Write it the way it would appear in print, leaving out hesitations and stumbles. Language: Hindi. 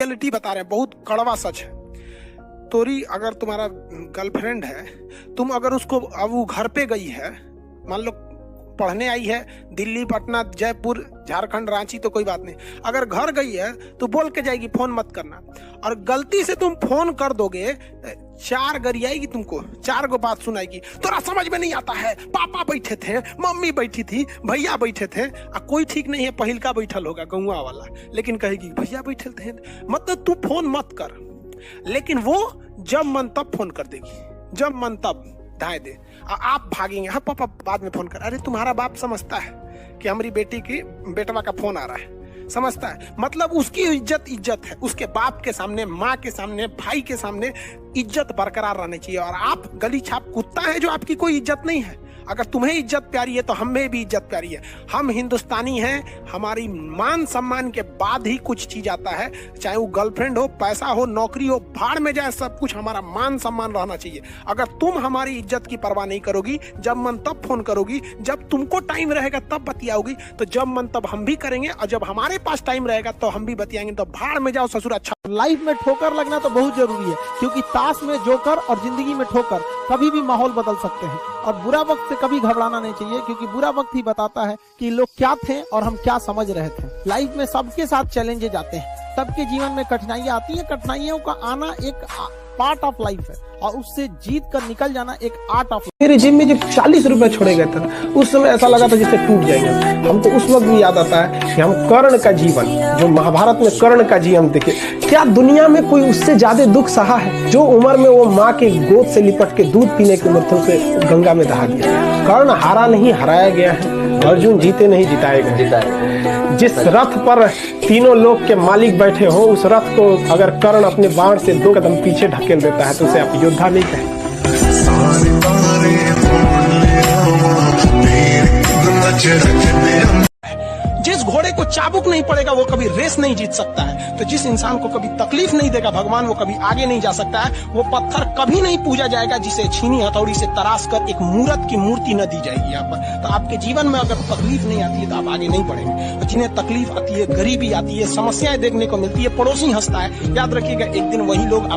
रियलिटी बता रहे हैं, बहुत कड़वा सच है। तोरी अगर तुम्हारा गर्लफ्रेंड है, तुम अगर उसको अब वो घर पे गई है, मान लो पढ़ने आई है दिल्ली, पटना, जयपुर, झारखंड, रांची, तो कोई बात नहीं। अगर घर गई है तो बोल के जाएगी फोन मत करना, और गलती से तुम फोन कर दोगे, चार गरियाएगी तुमको, चार गो बात सुनाएगी। तोरा समझ में नहीं आता है, पापा बैठे थे, मम्मी बैठी थी, भैया बैठे थे। कोई ठीक नहीं है, पहिलका बैठल होगा गौवा वाला, लेकिन कहेगी भैया बैठे थे। मतलब तू फोन मत कर, लेकिन वो जब मन तब फोन कर देगी, जब मन तब धाए दे। आप भागेंगे, हाँ पापा बाद में फोन कर। अरे तुम्हारा बाप समझता है कि हमारी बेटी की बेटवा का फोन आ रहा है, समझता है। मतलब उसकी इज्जत है, उसके बाप के सामने, माँ के सामने, भाई के सामने इज्जत बरकरार रहनी चाहिए। और आप गली छाप कुत्ता है जो आपकी कोई इज्जत नहीं है। अगर तुम्हें इज्जत प्यारी है तो हमें भी इज्जत प्यारी है। हम हिंदुस्तानी हैं, हमारी मान सम्मान के बाद ही कुछ चीज आता है, चाहे वो गर्लफ्रेंड हो, पैसा हो, नौकरी हो, भाड़ में जाए, सब कुछ हमारा मान सम्मान रहना चाहिए। अगर तुम हमारी इज्जत की परवाह नहीं करोगी, जब मन तब फोन करोगी, जब तुमको टाइम रहेगा तब बतियाओगी, तो जब मन तब हम भी करेंगे, और जब हमारे पास टाइम रहेगा तो हम भी बतियाएंगे। तो भाड़ में जाओ ससुर। अच्छा, लाइफ में ठोकर लगना तो बहुत जरूरी है, क्योंकि ताश में जोकर और जिंदगी में ठोकर कभी भी माहौल बदल सकते हैं। और बुरा वक्त से कभी घबराना नहीं चाहिए, क्योंकि बुरा वक्त ही बताता है कि लोग क्या थे और हम क्या समझ रहे थे। लाइफ में सबके साथ चैलेंजेस आते हैं, सबके जीवन में कठिनाइयां आती हैं। कठिनाइयों का आना एक पार्ट ऑफ लाइफ है, और उससे जीत कर निकल जाना एक आर्ट ऑफ। मेरे जिम में जब 40 रुपए छोड़े गए थे, उस समय ऐसा लगा था जैसे टूट जाएगा। हमको उस वक्त भी याद आता है कि हम कर्ण का जीवन, जो महाभारत में कर्ण का जीवन देखे, क्या दुनिया में कोई उससे ज्यादा दुख सहा है? जो उम्र में वो माँ के गोद से लिपट के दूध पीने की उम्र थे, उसे गंगा में दहा दिया। कर्ण हारा नहीं, हराया गया है। अर्जुन जीते नहीं, जिताए गए। जिस रथ पर तीनों लोक के मालिक बैठे हो, उस रथ को अगर कर्ण अपने बाण से 2 कदम पीछे ढकेल देता है तो उसे आप योद्धा नहीं कहें। जिस घोड़े को चाबुक नहीं पड़ेगा वो कभी रेस नहीं जीत सकता है। तो जिस इंसान को कभी तकलीफ नहीं देगा भगवान, वो कभी आगे नहीं जा सकता है। वो पत्थर कभी नहीं पूजा जाएगा जिसे छीनी हथौड़ी से तराश कर एक मूर्त की मूर्ति न दी जाएगी यहाँ पर। तो आपके जीवन में अगर तकलीफ नहीं आती है तो आप आगे नहीं बढ़ेंगे। और जिन्हें तकलीफ आती है, गरीबी आती है, समस्याएं देखने को मिलती है, पड़ोसी हंसता है, याद रखिएगा एक दिन वही लोग